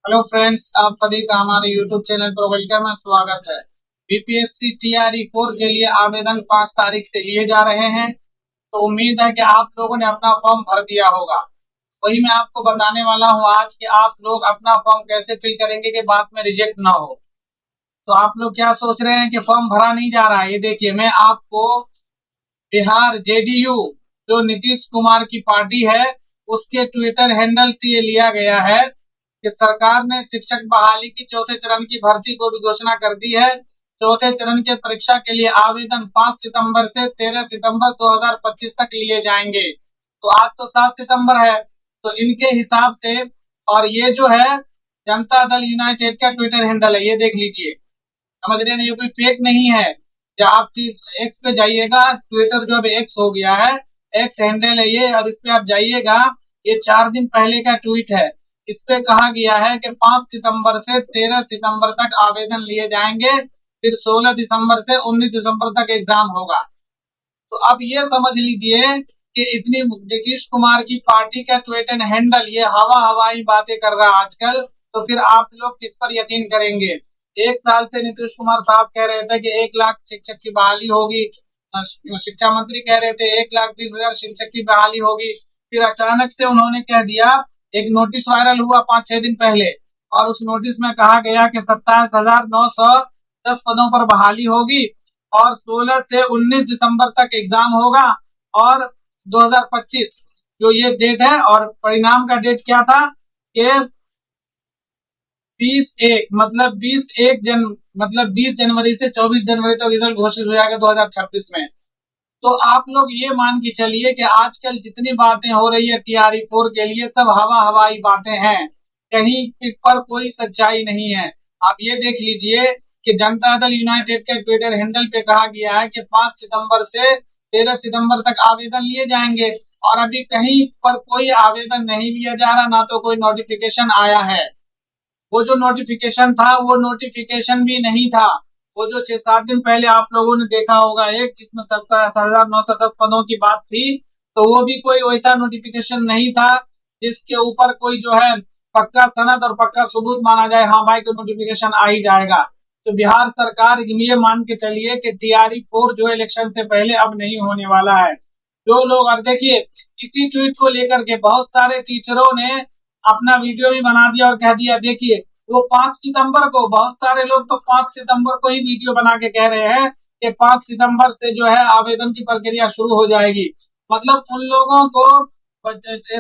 Hello friends, आप सभी का हमारे यूट्यूब चैनल पर वेलकम है, स्वागत है। बीपीएससी टीआरई 4 के लिए आवेदन 5 तारीख से लिए जा रहे हैं। तो उम्मीद है कि आप लोगों ने अपना फॉर्म भर दिया होगा। वही मैं आपको बताने वाला हूं आज कि आप लोग अपना फॉर्म कैसे फिल करेंगे कि बाद में रिजेक्ट ना हो। तो आप लोग क्या सोच रहे हैं कि फॉर्म भरा नहीं जा रहा है? ये देखिए, मैं आपको बिहार जेडीयू जो नीतीश कुमार की पार्टी है उसके ट्विटर हैंडल से ये लिया गया है कि सरकार ने शिक्षक बहाली की चौथे चरण की भर्ती को भी घोषणा कर दी है। चौथे चरण के परीक्षा के लिए आवेदन 5 सितंबर से 13 सितंबर 2025 तक लिए जाएंगे। तो आज तो 7 सितंबर है, तो इनके हिसाब से, और ये जो है जनता दल यूनाइटेड का ट्विटर हैंडल है, ये देख लीजिए। समझ रहे हैं, ये कोई फेक नहीं है। जब आप एक्स पे जाइएगा, ट्विटर जो अब एक्स हो गया है, एक्स हैंडल है ये, और इस पे आप जाइएगा, ये 4 दिन पहले का ट्वीट है। इस पे कहा गया है कि 5 सितंबर से 13 सितंबर तक आवेदन लिए जाएंगे, फिर 16 दिसंबर से 19 दिसंबर तक एग्जाम होगा। तो अब ये समझ लीजिए कि इतनी नीतीश कुमार की पार्टी का ट्विटर हैंडल ये हवाई बातें कर रहा है आजकल, तो फिर आप लोग किस पर यकीन करेंगे? 1 साल से नीतीश कुमार साहब कह रहे थे कि 1 लाख शिक्षक की बहाली होगी। शिक्षा मंत्री कह रहे थे 1,20,000 शिक्षक की बहाली होगी। फिर अचानक से उन्होंने कह दिया, एक नोटिस वायरल हुआ 5-6 दिन पहले, और उस नोटिस में कहा गया कि 27,910 पदों पर बहाली होगी और 16 से 19 दिसंबर तक एग्जाम होगा। और 2025 जो ये डेट है, और परिणाम का डेट क्या था कि 20 जनवरी से 24 जनवरी तक रिजल्ट घोषित हो जाएगा 2026 में। तो आप लोग ये मान के चलिए कि आजकल जितनी बातें हो रही है टीआरई 4 के लिए, सब हवाई बातें हैं, कहीं पर कोई सच्चाई नहीं है। आप ये देख लीजिए कि जनता दल यूनाइटेड के ट्विटर हैंडल पे कहा गया है कि 5 सितंबर से 13 सितंबर तक आवेदन लिए जाएंगे, और अभी कहीं पर कोई आवेदन नहीं लिया जा रहा, ना तो कोई नोटिफिकेशन आया है। वो जो नोटिफिकेशन था वो नोटिफिकेशन भी नहीं था। वो जो 6-7 दिन पहले आप लोगों ने देखा होगा, एक इसमें 27,910 पदों की बात थी, तो वो भी कोई वैसा नोटिफिकेशन नहीं था जिसके ऊपर कोई जो है पक्का सनद और पक्का सबूत माना जाए, हाँ भाई तो नोटिफिकेशन आ ही जाएगा। तो बिहार सरकार ये मान के चलिए कि टीआरई 4 जो इलेक्शन से पहले अब नहीं होने वाला है। जो लोग, और देखिए, इसी ट्वीट को लेकर के बहुत सारे टीचरों ने अपना वीडियो भी बना दिया और कह दिया, देखिए वो 5 सितंबर को, बहुत सारे लोग तो 5 सितंबर को ही वीडियो बना के कह रहे हैं कि 5 सितंबर से जो है आवेदन की प्रक्रिया शुरू हो जाएगी। मतलब उन लोगों को,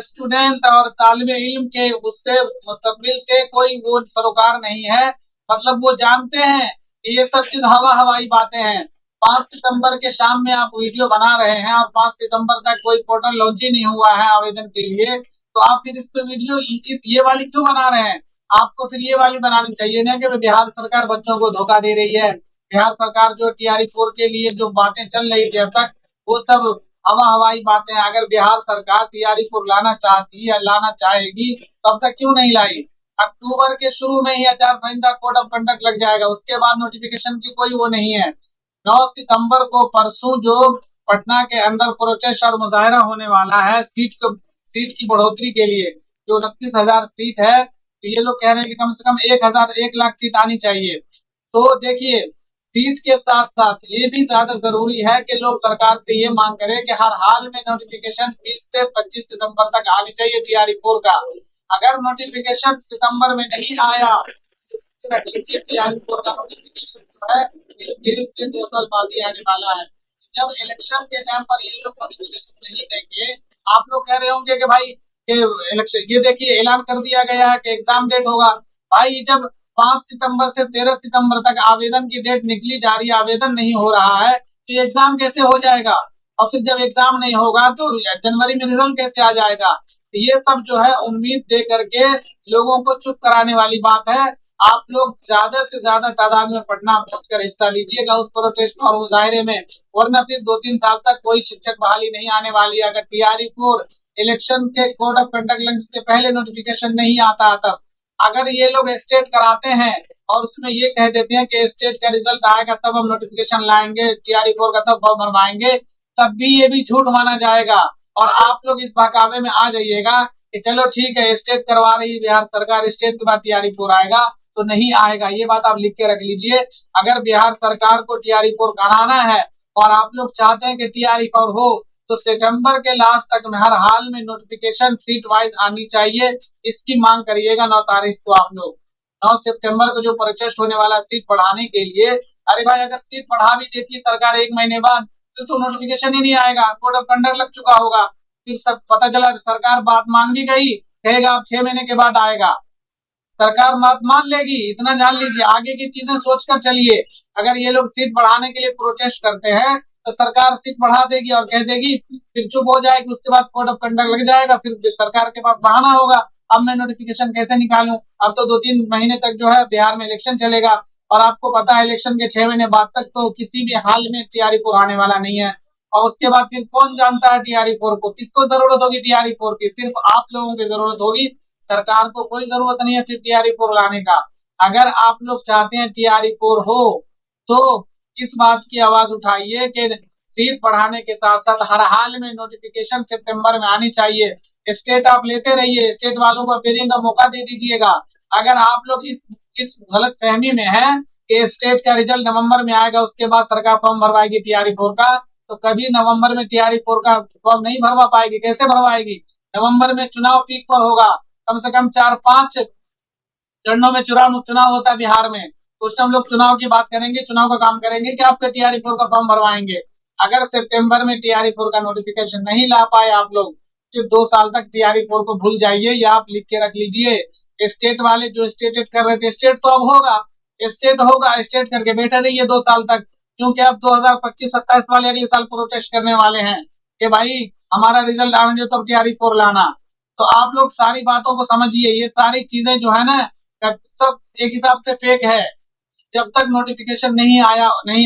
स्टूडेंट और तालिबे इल्म के उससे मुस्तकबिल से कोई वो सरोकार नहीं है। मतलब वो जानते हैं कि ये सब चीज हवाई बातें हैं। 5 सितंबर के शाम में आप वीडियो बना रहे हैं और 5 सितंबर तक कोई पोर्टल लॉन्च ही नहीं हुआ है आवेदन के लिए, तो आप फिर इस पे वीडियो इस ये वाली क्यों बना रहे हैं? आपको फिर ये वाली बनानी चाहिए ना कि बिहार सरकार बच्चों को धोखा दे रही है। बिहार सरकार जो टीआरई 4 के लिए जो बातें चल रही थी अब तक, वो सब हवाई बातें। अगर बिहार सरकार टीआरई 4 लाना चाहती है, लाना चाहेगी, तब तक क्यों नहीं लाई? अक्टूबर के शुरू में ही आचार संहिता कोड ऑफ कंडक्ट लग जाएगा, उसके बाद नोटिफिकेशन की कोई वो नहीं है। 9 सितंबर को, परसों, जो पटना के अंदर प्रोटेस्ट और मुजाहरा होने वाला है सीट की बढ़ोतरी के लिए, जो 29,000 सीट है, तो ये लोग कह रहे हैं कि कम से कम 1 लाख सीट आनी चाहिए। तो देखिए, सीट के साथ साथ ये भी ज्यादा जरूरी है कि लोग सरकार से ये मांग करें कि हर हाल में नोटिफिकेशन 20 से 25 सितंबर तक आनी चाहिए टीआरई 4 का। अगर नोटिफिकेशन सितंबर में नहीं आया, टीआरई 4 का नोटिफिकेशन जो है 1 से 2 साल बाद ही आने वाला है। जब इलेक्शन के टाइम पर ये लोग नोटिफिकेशन नहीं देंगे, आप लोग कह रहे होंगे कि भाई कि इलेक्शन, ये देखिए ऐलान कर दिया गया है कि एग्जाम डेट होगा। भाई जब 5 सितंबर से 13 सितंबर तक आवेदन की डेट निकली जा रही है, आवेदन नहीं हो रहा है, तो एग्जाम कैसे हो जाएगा? और फिर जब एग्जाम नहीं होगा तो जनवरी में रिजल्ट कैसे आ जाएगा? तो ये सब जो है उम्मीद दे करके लोगों को चुप कराने वाली बात है। आप लोग ज्यादा से ज्यादा तादाद में पटना पहुंचकर हिस्सा लीजिएगा उस प्रोटेस्ट और मुजाहरे में, वरना फिर 2-3 साल तक कोई शिक्षक बहाली नहीं आने वाली है। अगर टीआरई 4 इलेक्शन के कोड ऑफ कंडक्ट लॉन्च से पहले नोटिफिकेशन नहीं आता तब, अगर ये लोग स्टेट कराते हैं और उसमें ये कह देते हैं कि स्टेट का रिजल्ट आएगा तब हम नोटिफिकेशन लाएंगे, टीआरई 4 का तब फॉर्म भरवाएंगे, तब भी ये भी झूठ माना जाएगा और आप लोग इस बहकावे में आ जाइएगा कि चलो ठीक है स्टेट करवा रही है बिहार सरकार, स्टेट के बाद TRE4 आएगा, तो नहीं आएगा। ये बात आप लिख के रख लीजिए। अगर बिहार सरकार को TRE4 कराना है और आप लोग चाहते हैं कि TRE4 हो, तो सितंबर के लास्ट तक में हर हाल में नोटिफिकेशन सीट वाइज आनी चाहिए। इसकी मांग करिएगा 9 तारीख को आप लोग। 9 सितंबर को जो प्रोटेस्ट होने वाला सीट बढ़ाने के लिए, अरे भाई अगर सीट बढ़ा भी देती है सरकार 1 महीने बाद, तो नोटिफिकेशन ही नहीं आएगा, कोड ऑफ कंडक्ट लग चुका होगा। फिर सब पता चला सरकार बात मान भी गई, कहेगा अब 6 महीने के बाद आएगा। सरकार बात मान लेगी, इतना जान लीजिए। आगे की चीजें सोचकर चलिए। अगर ये लोग सीट बढ़ाने के लिए प्रोटेस्ट करते हैं तो सरकार सीट बढ़ा देगी और कह देगी, फिर चुप हो जाएगी, उसके बाद कोड ऑफ कंडक्ट लग जाएगा, फिर सरकार के पास बहाना होगा, अब मैं नोटिफिकेशन कैसे निकालूं। अब तो 2-3 महीने तक जो है बिहार में इलेक्शन चलेगा, और आपको पता है इलेक्शन के 6 महीने बाद तक तो किसी भी हाल में TRE4 आने वाला नहीं है। और उसके बाद फिर कौन जानता है TRE4 को, किसको जरूरत होगी TRE4 की? सिर्फ आप लोगों की जरूरत होगी, सरकार को कोई जरूरत नहीं है फिर TRE4 लाने का। अगर आप लोग चाहते हैं TRE4 हो, तो इस बात की आवाज उठाइए कि सीट बढ़ाने के साथ साथ हर हाल में नोटिफिकेशन सितंबर में आनी चाहिए। स्टेट आप लेते रहिए, स्टेट वालों को अपीयरिंग का मौका दे दीजिएगा। अगर आप लोग इस गलत फहमी में हैं कि स्टेट का रिजल्ट नवंबर में आएगा, उसके बाद सरकार फॉर्म भरवाएगी TRE4 का, तो कभी नवंबर में TRE4 का फॉर्म नहीं भरवा पाएगी। कैसे भरवाएगी? नवंबर में चुनाव पीक पर होगा, कम से कम 4-5 चरणों में चुनाव होता है बिहार में। तो उस टाइम लोग चुनाव की बात करेंगे, चुनाव का काम करेंगे कि आपके TRE4 का फॉर्म भरवाएंगे। अगर सितंबर में TRE4 का नोटिफिकेशन नहीं ला पाए आप लोग, तो 2 साल तक TRE4 को भूल जाइए। या आप लिख के रख लीजिए। स्टेट वाले जो स्टेट कर रहे थे, स्टेट तो अब होगा, स्टेट होगा, स्टेट करके बैठे रहिए 2 साल तक, क्योंकि अब 2025-27 वाले अगले साल प्रोटेस्ट करने वाले हैं कि भाई हमारा रिजल्ट आने दो तब TRE4 लाना। तो आप लोग सारी बातों को समझिए। ये सारी चीजें जो है ना, सब एक हिसाब से फेक है। जब तक नोटिफिकेशन नहीं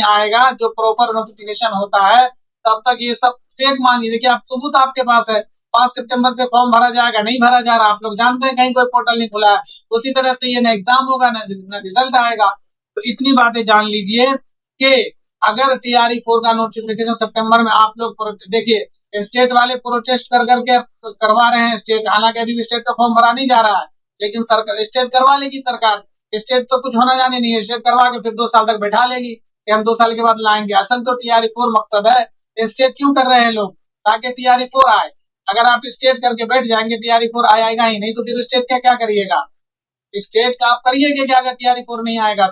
आएगा, जो प्रॉपर नोटिफिकेशन होता है, तब तक ये सब फेक मान लीजिए। कि आप सबूत आपके पास है, 5 सितंबर से फॉर्म भरा जाएगा, नहीं भरा जा रहा, आप लोग जानते हैं, कहीं कोई पोर्टल नहीं खुला है। उसी तरह से ये न एग्जाम होगा न रिजल्ट आएगा। तो इतनी बातें जान लीजिए कि अगर TRE4 का नोटिफिकेशन सितंबर में आप लोग देखिए, स्टेट वाले प्रोटेस्ट कर करके करवा रहे हैं स्टेट, हालांकि अभी भी स्टेट का फॉर्म भरा नहीं जा रहा है, लेकिन सरकार स्टेट करवा लेगी। सरकार स्टेट तो कुछ होना जाने नहीं है, स्टेट करवा के फिर 2 साल तक बैठा लेगी कि हम 2 साल के बाद लाएंगे। असल तो TRE4 मकसद है। स्टेट क्यों कर रहे हैं लोग? ताकि TRE4 आए। अगर आप स्टेट करके बैठ जाएंगे, TRE4 आएगा ही नहीं, तो फिर स्टेट का क्या करिएगा? स्टेट का आप करिएगा क्या अगर TRE4 नहीं आएगा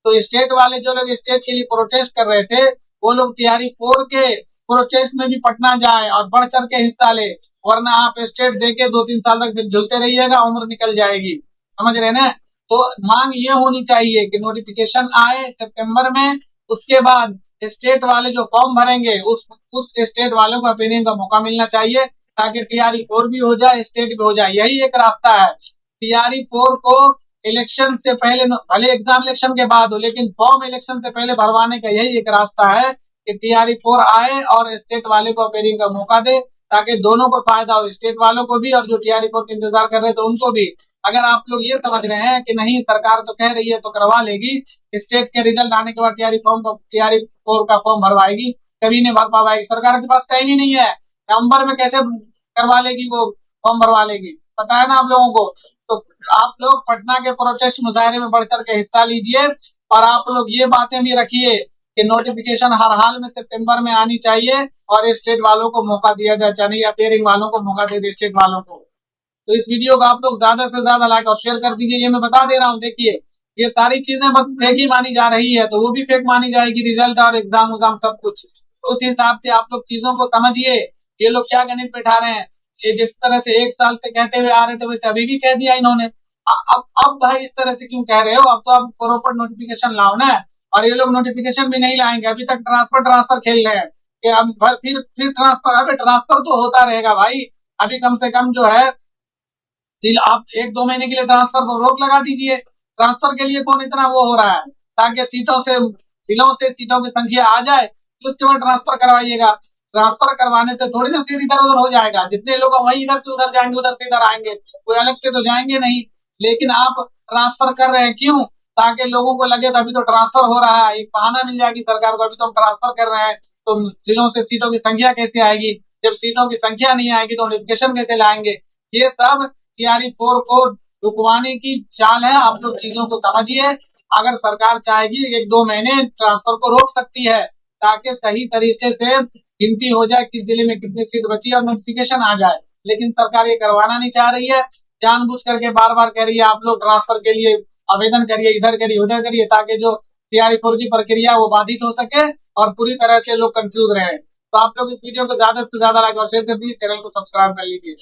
तो स्टेट वाले जो लोग स्टेट के लिए प्रोटेस्ट कर रहे थे, वो लोग TRE4 के प्रोटेस्ट में भी पटना जाए और बढ़ चढ़ के हिस्सा ले, वरना आप स्टेट देके 2-3 साल तक फिर झुलते रहिएगा, उम्र निकल जाएगी। समझ रहे ना? तो मांग ये होनी चाहिए कि नोटिफिकेशन आए सितंबर में, उसके बाद स्टेट वाले जो फॉर्म भरेंगे उस स्टेट वालों को अपीयरिंग का मौका मिलना चाहिए, ताकि TRE4 भी हो जाए, स्टेट भी हो जाए। यही एक रास्ता है। TRE4 को इलेक्शन से पहले, भले एग्जाम इलेक्शन के बाद हो, लेकिन फॉर्म इलेक्शन से पहले भरवाने का यही एक रास्ता है कि TRE4 आए और स्टेट वाले को अपीयरिंग का मौका दे, ताकि दोनों को फायदा हो, स्टेट वालों को भी और जो TRE4 का इंतजार कर रहे थे उनको भी। अगर आप लोग ये समझ रहे हैं कि नहीं सरकार तो कह रही है तो करवा लेगी, स्टेट के रिजल्ट आने के बाद TRE4 का फॉर्म भरवाएगी, कभी नहीं भर पाएगी। सरकार के पास टाइम ही नहीं है, नवंबर में कैसे करवा लेगी, वो फॉर्म भरवा लेगी, पता है ना आप लोगों को। तो आप लोग पटना के प्रोटेस्ट मुजाहरे में बढ़ चढ़ के हिस्सा लीजिए, और आप लोग ये बातें भी रखिए कि नोटिफिकेशन हर हाल में सितंबर में आनी चाहिए और स्टेट वालों को मौका दिया जाए, यानी अपीयरिंग वालों को मौका दे दे स्टेट वालों को। तो इस वीडियो को आप लोग ज्यादा से ज्यादा लाइक और शेयर कर दीजिए। ये मैं बता दे रहा हूँ, देखिए ये सारी चीजें बस फेक ही मानी जा रही है, तो वो भी फेक मानी जाएगी, रिजल्ट और एग्जाम सब कुछ। तो उस हिसाब से आप लोग चीजों को समझिए। ये लोग क्या गणित बैठा रहे हैं, ये जिस तरह से 1 साल से कहते हुए आ रहे थे, वैसे अभी भी कह दिया इन्होंने। अब भाई इस तरह से क्यों कह रहे हो? अब तो आप प्रॉपर नोटिफिकेशन लाओ ना। और ये लोग नोटिफिकेशन भी नहीं लाएंगे, अभी तक ट्रांसफर खेल रहे हैं कि अब फिर ट्रांसफर। अबे ट्रांसफर तो होता रहेगा भाई, अभी कम से कम जो है आप 1-2 महीने के लिए ट्रांसफर पर रोक लगा दीजिए। ट्रांसफर के लिए कौन इतना वो हो रहा है, ताकि जिलों से सीटों की संख्या आ जाए, तो उसके बाद ट्रांसफर करवाइएगा। ट्रांसफर करवाने से थोड़ी ना सीट इधर उधर हो जाएगा, जितने लोग वही इधर से उधर जाएंगे, उधर से इधर आएंगे, कोई अलग से तो जाएंगे नहीं। लेकिन आप ट्रांसफर कर रहे हैं क्यों? ताकि लोगों को लगे तो अभी तो ट्रांसफर हो रहा है, एक बहाना मिल जाएगी सरकार को, अभी तो हम ट्रांसफर कर रहे हैं, तो जिलों से सीटों की संख्या कैसे आएगी? जब सीटों की संख्या नहीं आएगी तो नोटिफिकेशन कैसे लाएंगे? ये सब TRE 4 को रुकवाने की चाल है। आप लोग चीजों को समझिए। अगर सरकार चाहेगी 1-2 महीने ट्रांसफर को रोक सकती है, ताकि सही तरीके से गिनती हो जाए किस जिले में कितनी सीट बची है और नोटिफिकेशन आ जाए। लेकिन सरकार ये करवाना नहीं चाह रही है। जानबूझ करके बार बार कह रही है आप लोग ट्रांसफर के लिए आवेदन करिए, इधर करिए उधर करिए, ताकि जो TRE 4 की प्रक्रिया वो बाधित हो सके और पूरी तरह से लोग कंफ्यूज रहे। तो आप लोग इस वीडियो को ज्यादा से ज्यादा लाइक और शेयर कर दीजिए, चैनल को सब्सक्राइब कर लीजिए।